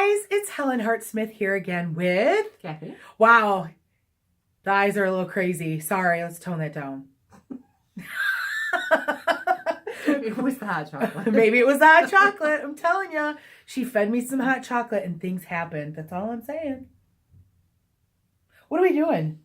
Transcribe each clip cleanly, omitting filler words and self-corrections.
guys, it's Helen Hart Smith here again with Kathy. Wow, the eyes are a little crazy. Sorry, let's tone that down. It was the hot chocolate. Maybe it was the hot chocolate. I'm telling you, she fed me some hot chocolate and things happened. That's all I'm saying. What are we doing?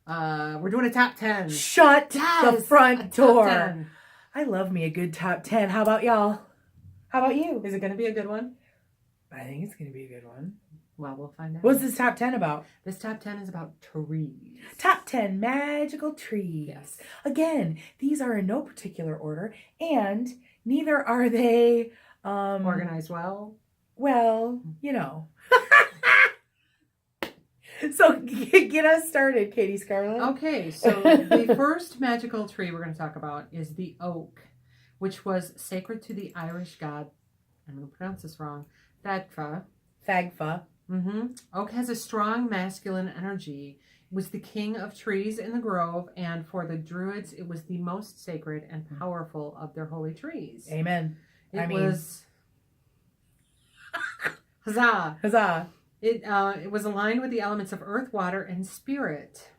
We're doing a top 10. Shut the front door. 10. I love me a good top 10. How about y'all? How about you? Is it going to be a good one? I think it's going to be a good one. Well, we'll find out. What's this top 10 about? This top 10 is about trees. Top 10 magical trees. Yes. Again, these are in no particular order, and neither are they Organized well. Well, you know. So get us started, Katie Scarlett. Okay, so the first magical tree we're going to talk about is the oak, which was sacred to the Irish god, I'm going to pronounce this wrong, Thagfa. Thagfa. Oak has a strong masculine energy. It was the king of trees in the grove, and for the Druids, it was the most sacred and powerful of their holy trees. Amen. It was huzzah! Huzzah! It was aligned with the elements of earth, water, and spirit.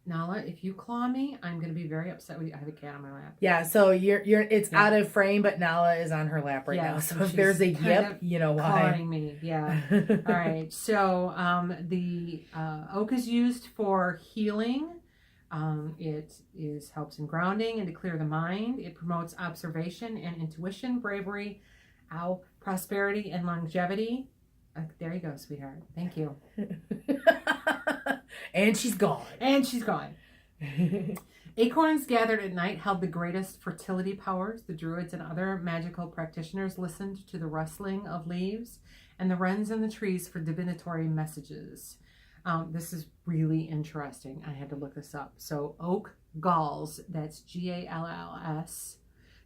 Nala, if you claw me, I'm going to be very upset with you. I have a cat on my lap. Yeah, so it's out of frame, but Nala is on her lap right now. So if there's a yip, you know why. Clawing me, yeah. All right. So the oak is used for healing. It helps in grounding and to clear the mind. It promotes observation and intuition, bravery, prosperity, and longevity. There you go, sweetheart. Thank you. And she's gone. And she's gone. Acorns gathered at night held the greatest fertility powers. The Druids and other magical practitioners listened to the rustling of leaves and the wrens in the trees for divinatory messages. This is really interesting. I had to look this up. So oak galls, that's Galls,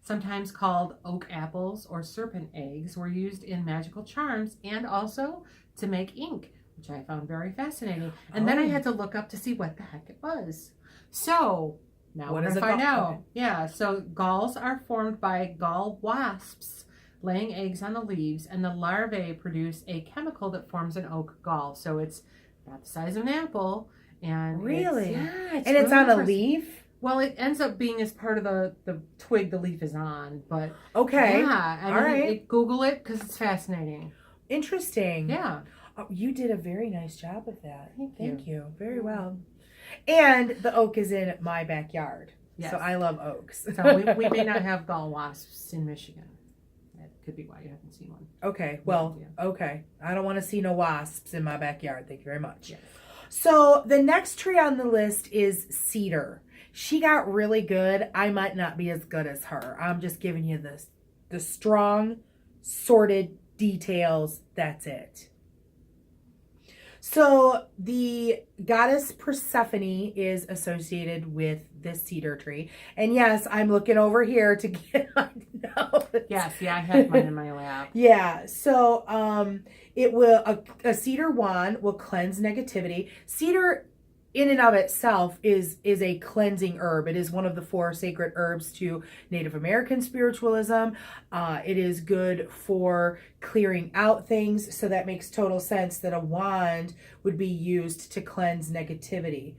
sometimes called oak apples or serpent eggs, were used in magical charms and also to make ink, which I found very fascinating. And then I had to look up to see what the heck it was. So now we're going to find out. Okay. Yeah, so galls are formed by gall wasps laying eggs on the leaves, and the larvae produce a chemical that forms an oak gall. So it's about the size of an apple. And really? It's and it's on a leaf? Well, it ends up being as part of the twig the leaf is on, but okay. Yeah, all right. Google it because it's fascinating. Interesting. Yeah. Oh, you did a very nice job of that. Thank you. Very well. And the oak is in my backyard. Yes. So I love oaks. So we may not have gall wasps in Michigan. That could be why you haven't seen one. Okay. Well, okay. I don't want to see no wasps in my backyard. Thank you very much. Yes. So the next tree on the list is cedar. She got really good. I might not be as good as her. I'm just giving you the strong, sorted details. That's it. So the goddess Persephone is associated with this cedar tree. And yes, I'm looking over here to get my notes. Yes, yeah, I have mine in my lap. Yeah, so it will a cedar wand will cleanse negativity. Cedar in and of itself is a cleansing herb. It is one of the 4 sacred herbs to Native American spiritualism. It is good for clearing out things, so that makes total sense that a wand would be used to cleanse negativity.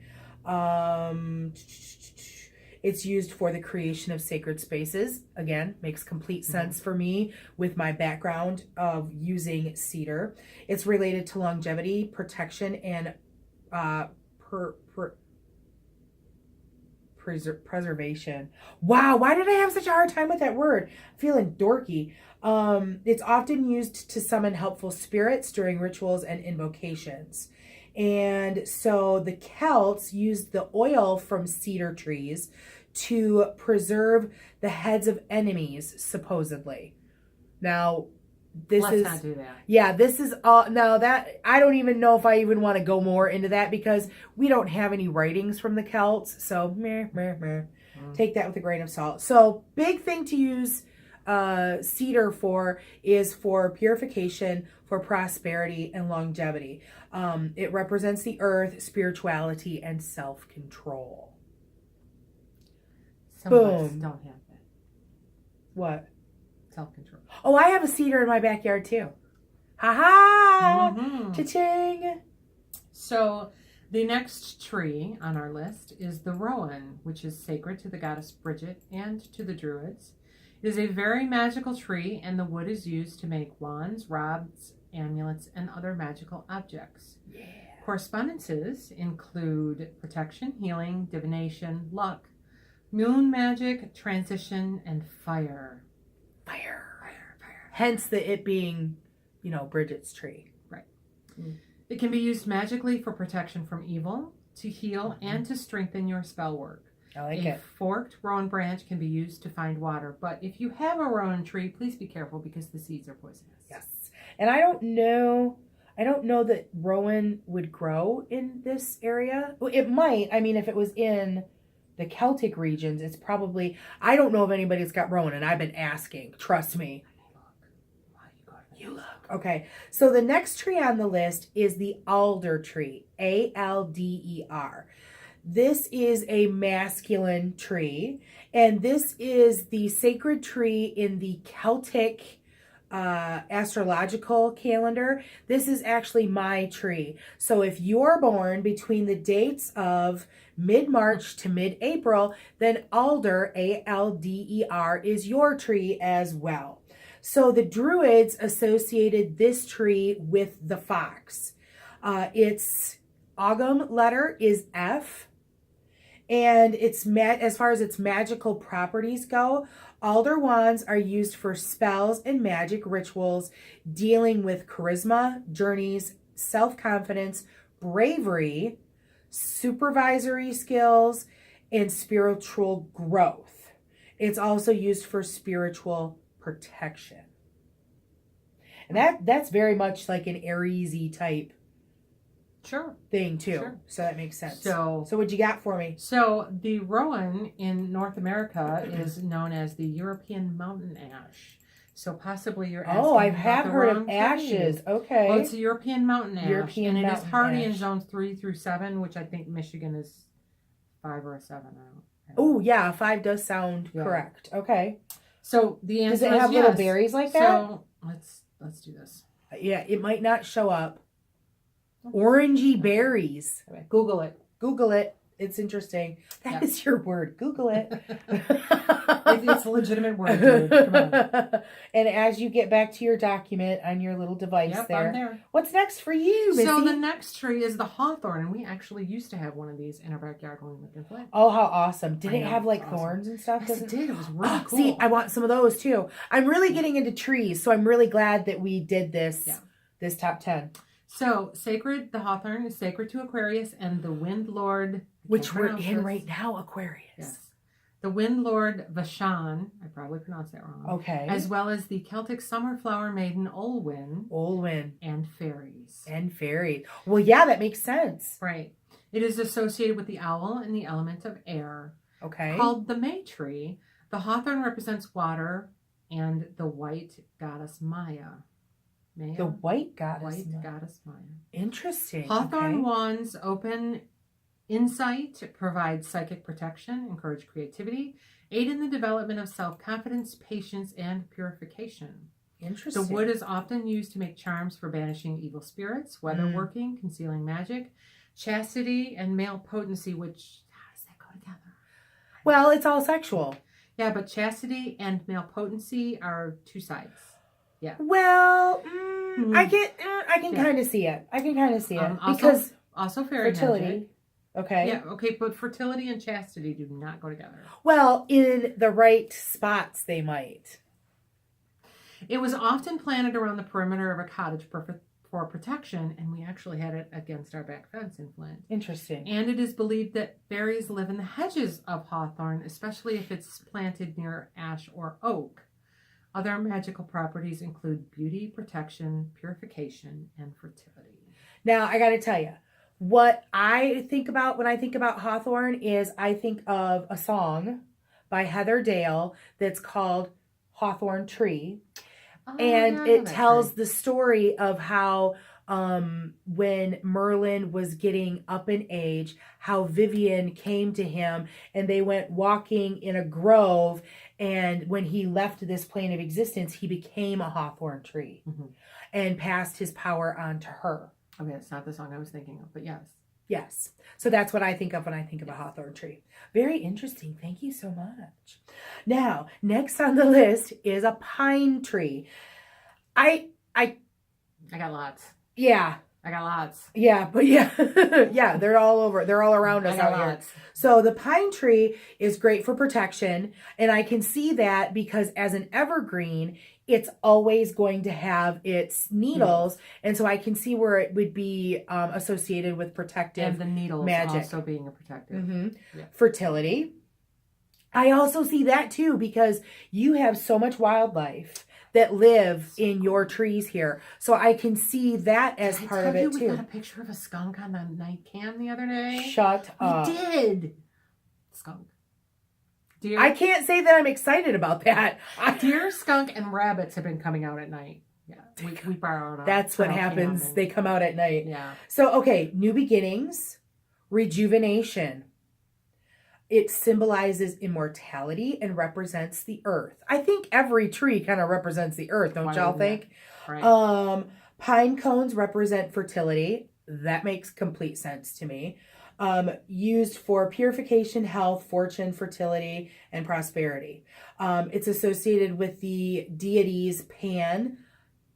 It's used for the creation of sacred spaces. Again, makes complete sense for me with my background of using cedar. It's related to longevity, protection, and preservation. Wow, why did I have such a hard time with that word? I'm feeling dorky. It's often used to summon helpful spirits during rituals and invocations. And so the Celts used the oil from cedar trees to preserve the heads of enemies, supposedly. Now, Let's not do that. Yeah, this is all. Now that I don't even know if I even want to go more into that because we don't have any writings from the Celts. So take that with a grain of salt. So big thing to use cedar for is for purification, for prosperity, and longevity. It represents the earth, spirituality, and self-control. Some of us don't have that. What? Self-control. Oh, I have a cedar in my backyard too. Ha-ha! Mhm. Cha-ching! So the next tree on our list is the Rowan, which is sacred to the goddess Bridget and to the Druids. It is a very magical tree, and the wood is used to make wands, rods, amulets, and other magical objects. Yeah. Correspondences include protection, healing, divination, luck, moon magic, transition, and fire. Fire. Hence it being, Bridget's tree. Right. It can be used magically for protection from evil, to heal, and to strengthen your spell work. I like A it. forked rowan branch can be used to find water, but if you have a rowan tree, please be careful because the seeds are poisonous. Yes. And I don't know that rowan would grow in this area. Well, it might. I mean, if it was in the Celtic regions, it's probably, I don't know of anybody that's got rowan, and I've been asking. Trust me. You look. Okay. So the next tree on the list is the alder tree. Alder. This is a masculine tree, and this is the sacred tree in the Celtic astrological calendar. This is actually my tree. So if you're born between the dates of mid-March to mid-April, then alder, Alder, is your tree as well. So the Druids associated this tree with the fox. Its Ogham letter is F. And as far as its magical properties go, alder wands are used for spells and magic rituals dealing with charisma, journeys, self-confidence, bravery, supervisory skills, and spiritual growth. It's also used for spiritual protection. And that's very much like an Aries-y type thing too. Sure. So that makes sense. So what you got for me? So the rowan in North America is known as the European mountain ash. So possibly you're asking I about have the heard wrong of tree. ashes. Okay. Well, it's a European mountain ash, and it is mountain hardy in ash. zones 3 through 7, which I think Michigan is 5 or a 7. I don't know. Oh yeah, 5 does sound correct. Okay. So the answer Does it have is little yes. berries like that? So let's do this. Yeah, it might not show up. Orangey berries. Google it. Google it. It's interesting. That is your word. Google it. It's a legitimate word, dude. Come on. And as you get back to your document on your little device I'm there, there. what's next for you, Missy? So the next tree is the Hawthorn, and we actually used to have one of these in our backyard when we lived in Flint. Oh, how awesome. Did it have like awesome. thorns and stuff? Yes, it did. It was really cool. See, I want some of those too. I'm really getting into trees, so I'm really glad that we did this top 10. So the Hawthorn is sacred to Aquarius and the Wind Lord, which we're in right now, Aquarius. Yes. The Wind Lord Vashan, I probably pronounced that wrong. Okay. As well as the Celtic summer flower maiden Olwen. And fairies. Well, yeah, that makes sense. Right. It is associated with the owl and the element of air. Okay. Called the May tree, the Hawthorn represents water and the white goddess Maya. The white goddess. Maya. Interesting. Hawthorn wands open insight, provide psychic protection, encourage creativity, aid in the development of self-confidence, patience, and purification. Interesting. The wood is often used to make charms for banishing evil spirits, weatherworking, concealing magic, chastity, and male potency, which, how does that go together? Well, it's all sexual. Yeah, but chastity and male potency are two sides. Yeah. Well, I can kind of see it. Because also fairy fertility. Magic. Okay. Yeah, okay, but fertility and chastity do not go together. Well, in the right spots, they might. It was often planted around the perimeter of a cottage for protection, and we actually had it against our back fence in Flint. Interesting. And it is believed that fairies live in the hedges of hawthorn, especially if it's planted near ash or oak. Other magical properties include beauty, protection, purification, and fertility. Now, I got to tell you, what I think about when I think about hawthorn is I think of a song by Heather Dale that's called Hawthorn Tree. And it tells the story of how when Merlin was getting up in age, how Vivian came to him and they went walking in a grove And when he left this plane of existence, he became a hawthorn tree and passed his power on to her. Okay, it's not the song I was thinking of, but yes. Yes. So that's what I think of when I think of a hawthorn tree. Very interesting. Thank you so much. Now, next on the list is a pine tree. I got lots. Yeah. I got lots. Yeah, but yeah. Yeah, they're all over. They're all around us out here. So the pine tree is great for protection. And I can see that because as an evergreen, it's always going to have its needles. And so I can see where it would be associated with protective and the needles magic. Also being a protective. Yeah. Fertility. I also see that too because you have so much wildlife that live in your trees here. So I can see that as part of it too. We got a picture of a skunk on the night cam the other day. Shut up. We did. Skunk. Deer. I can't say that I'm excited about that. Deer, skunk, and rabbits have been coming out at night. Yeah, we borrowed. That's what happens. They come out at night. Yeah. So, okay, new beginnings, rejuvenation. It symbolizes immortality and represents the earth. I think every tree kind of represents the earth, don't y'all think? Right. Pine cones represent fertility. That makes complete sense to me. Used for purification, health, fortune, fertility, and prosperity. It's associated with the deities Pan,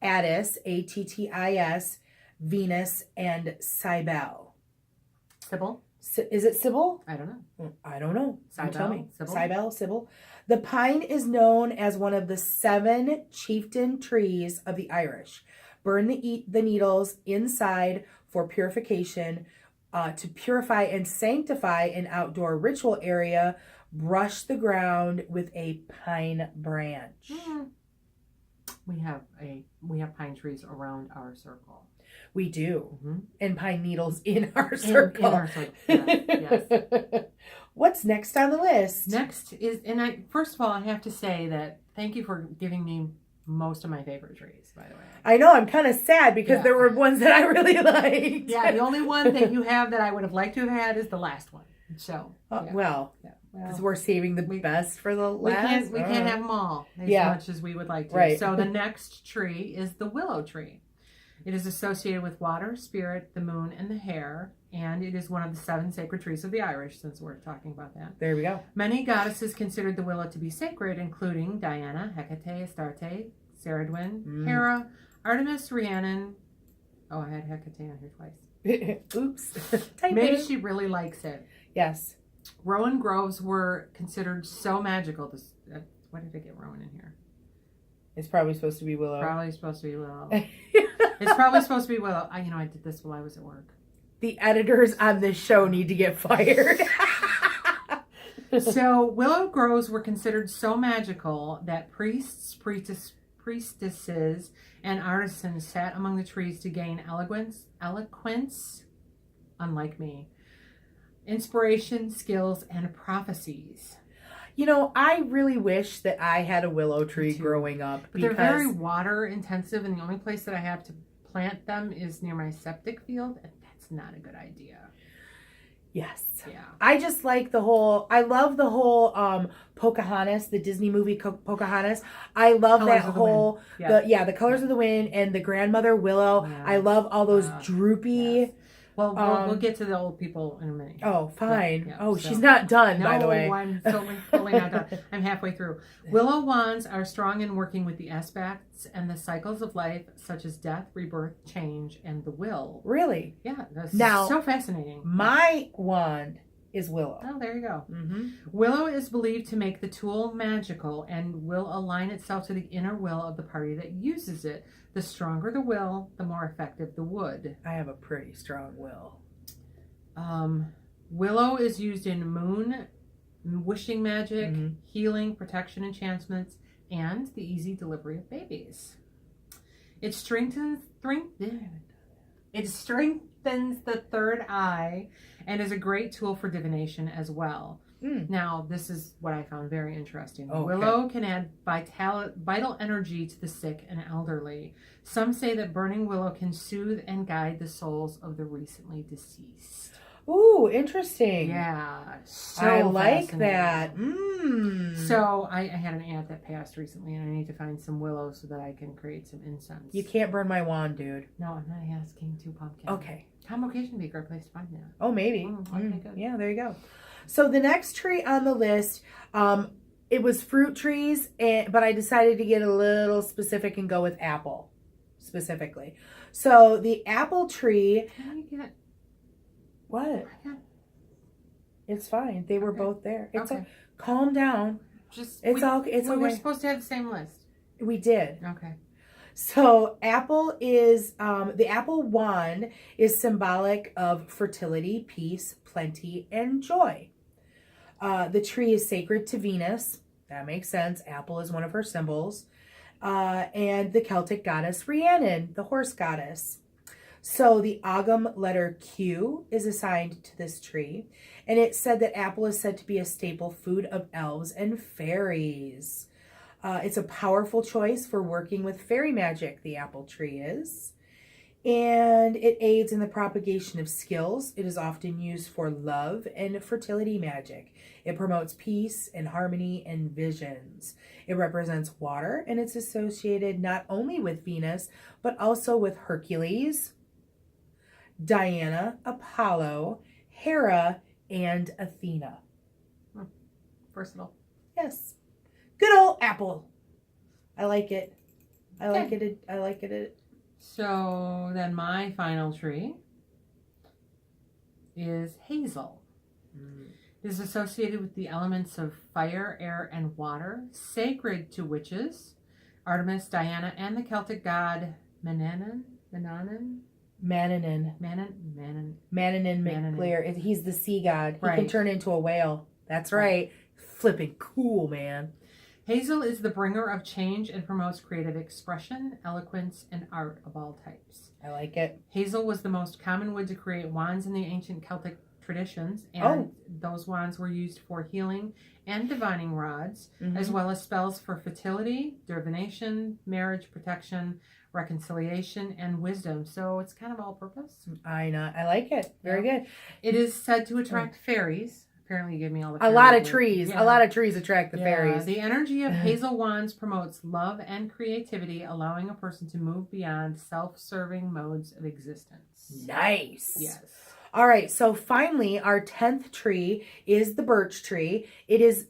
Attis, Attis, Venus, and Cybele. Sybil? Is it Sybil? I don't know. I don't know. Cybele? Tell me. Sybil? Sybil. The pine is known as one of the 7 chieftain trees of the Irish. Burn the needles inside for purification, to purify and sanctify an outdoor ritual area. Brush the ground with a pine branch. We have pine trees around our circle. We do. And pine needles in our circle. In our circle. Yes. What's next on the list? Next is, first of all, I have to say that thank you for giving me most of my favorite trees, by the way. I know, I'm kind of sad because there were ones that I really liked. Yeah, the only one that you have that I would have liked to have had is the last one. So, well, because we're saving the best for the last. We can't have them all as much as we would like to. Right. So the next tree is the willow tree. It is associated with water, spirit, the moon, and the hare, and it is one of the 7 sacred trees of the Irish, since we're talking about that. There we go. Many goddesses considered the willow to be sacred, including Diana, Hecate, Astarte, Ceridwen, Hera, Artemis, Rhiannon. Oh, I had Hecate on here twice. Oops. Maybe she really likes it. Yes. Rowan groves were considered so magical. Why did I get Rowan in here? It's probably supposed to be Willow. Probably supposed to be Willow. It's probably supposed to be Willow. I did this while I was at work. The editors on this show need to get fired. So willow groves were considered so magical that priests, priestesses, and artisans sat among the trees to gain eloquence, unlike me, inspiration, skills, and prophecies. I really wish that I had a willow tree growing up. But they're very water intensive, and the only place that I have to plant them is near my septic field, and that's not a good idea. Yes. Yeah. I just like I love the whole Pocahontas, the Disney movie Pocahontas. I love Colors that of the whole, Wind. the Colors of the Wind and the grandmother Willow. Yes. I love all those droopy. Yes. Well, we'll get to the old people in a minute. Oh, fine. Yeah, She's not done, by the way. No, I'm totally not done. I'm halfway through. Willow wands are strong in working with the aspects and the cycles of life, such as death, rebirth, change, and the will. Really? Yeah, that's Now, so fascinating. My wand is Willow. Oh, there you go. Mm-hmm. Willow is believed to make the tool magical and will align itself to the inner will of the party that uses it. The stronger the will, the more effective the wood. I have a pretty strong will. Willow is used in moon, wishing magic, healing, protection, enchantments, and the easy delivery of babies. It strengthens the third eye and is a great tool for divination as well. Now, this is what I found very interesting. Okay. Willow can add vital energy to the sick and elderly. Some say that burning willow can soothe and guide the souls of the recently deceased. Ooh, interesting. Yeah. So I like fascinating. that. So I had an ad that passed recently, and I need to find some willow so that I can create some incense. You can't burn my wand, dude. No, I'm not asking to pumpkin. Okay. Convocation would be a great place to find that. Oh, maybe. Okay, good. Yeah, there you go. So the next tree on the list, it was fruit trees, but I decided to get a little specific and go with apple specifically. So the apple tree. Can you get What? It's fine. They were both there. It's okay. Calm down. It's okay. We were supposed to have the same list. We did. Okay. So apple is the apple wand is symbolic of fertility, peace, plenty, and joy. The tree is sacred to Venus. That makes sense. Apple is one of her symbols. And the Celtic goddess Rhiannon, the horse goddess. So the Ogham letter Q is assigned to this tree. And it said that apple is said to be a staple food of elves and fairies. It's a powerful choice for working with fairy magic, the apple tree is. And it aids in the propagation of skills. It is often used for love and fertility magic. It promotes peace and harmony and visions. It represents water, and it's associated not only with Venus, but also with Hercules, Diana, Apollo, Hera, and Athena. Versatile. Yes. Good old apple. I like it. I like it. So then my final tree is Hazel. It is associated with the elements of fire, air, and water, sacred to witches, Artemis, Diana, and the Celtic god Mannanan. McClear. He's the sea god. He Right. can turn into a whale. That's right. Flipping cool, man. Hazel is the bringer of change and promotes creative expression, eloquence, and art of all types. I like it. Hazel was the most common wood to create wands in the ancient Celtic traditions, and those wands were used for healing and divining rods, as well as spells for fertility, divination, marriage, protection, reconciliation, and wisdom. So it's kind of all-purpose. I know. I like it. Very good. It is said to attract fairies. Apparently, you gave me all the a lot of trees. Yeah. A lot of trees attract the fairies. The energy of hazel wands promotes love and creativity, allowing a person to move beyond self-serving modes of existence. Nice. Yes. All right. So finally, our 10th tree is the birch tree. It is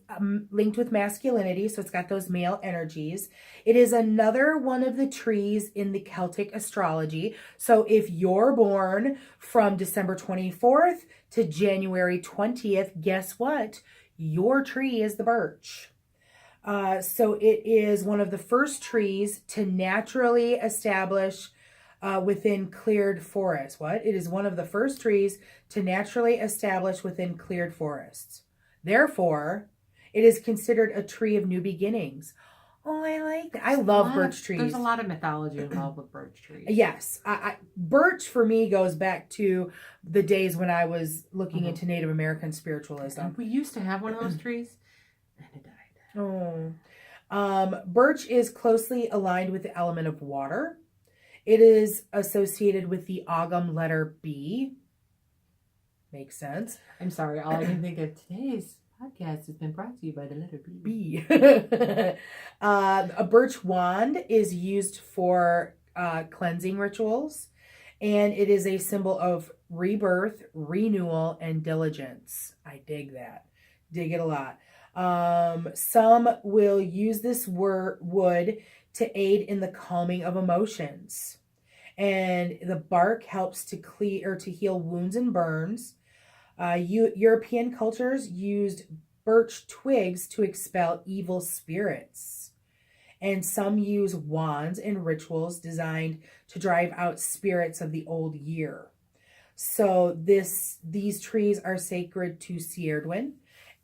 linked with masculinity, so it's got those male energies. It is another one of the trees in the Celtic astrology. So if you're born from December 24th to January 20th, guess what? Your tree is the birch. So it is one of the first trees to naturally establish within cleared forests. It is one of the first trees to naturally establish within cleared forests. Therefore, it is considered a tree of new beginnings. Oh, I like that. I love birch trees. There's a lot of mythology involved with birch trees. Yes. Birch for me goes back to the days when I was looking into Native American spiritualism. And we used to have one of those trees, and it died. Birch is closely aligned with the element of water. It is associated with the Ogham letter B. Makes sense. I'm sorry. All I can think of today's podcast has been brought to you by the letter B. A birch wand is used for cleansing rituals, and it is a symbol of rebirth, renewal, and diligence. I dig that. Dig it a lot. Some will use this wood to aid in the calming of emotions. And the bark helps to clear or to heal wounds and burns. European cultures used birch twigs to expel evil spirits. And some use wands in rituals designed to drive out spirits of the old year. So these trees are sacred to Cedar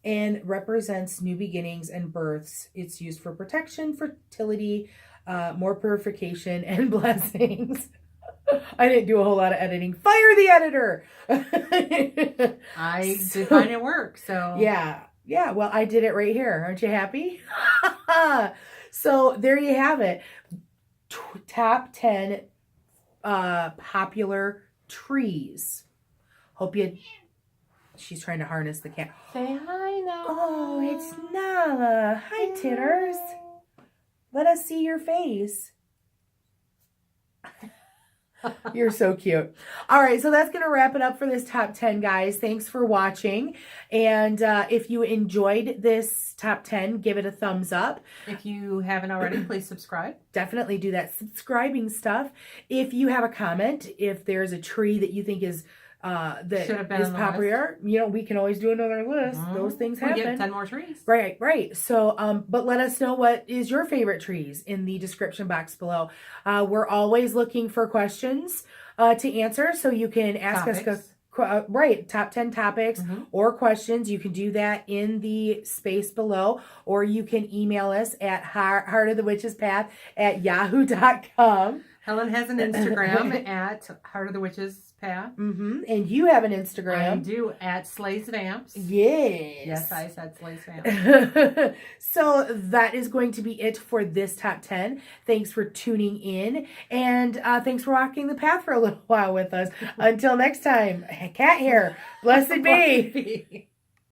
and represents new beginnings and births. It's used for protection, fertility, more purification, and blessings. I didn't do a whole lot of editing. Fire the editor! I did find it work, so... Yeah, well, I did it right here. Aren't you happy? So, there you have it. Top 10 popular trees. Hope you she's trying to harness the cat. Say hi now. Oh, it's Nala. Hi, Titters. Let us see your face. You're so cute. All right, so that's going to wrap it up for this top 10, guys. Thanks for watching. And if you enjoyed this top 10, give it a thumbs up. If you haven't already, please subscribe. Definitely do that subscribing stuff. If you have a comment, if there's a tree that you think is that Should have been is on the popular, you know, we can always do another list. Those things We happen. get 10 more trees. Right. So, but let us know what is your favorite trees in the description box below. We're always looking for questions to answer, so you can ask us top 10 topics or questions. You can do that in the space below, or you can email us at heartofthewitchespath@yahoo.com. Helen has an Instagram at Heart of the Witches Path. And you have an Instagram. I do, at Slays Vamps. Yes, I said Slays Vamps. So that is going to be it for this top 10. Thanks for tuning in, and thanks for walking the path for a little while with us. Until next time, cat hair, blessed be.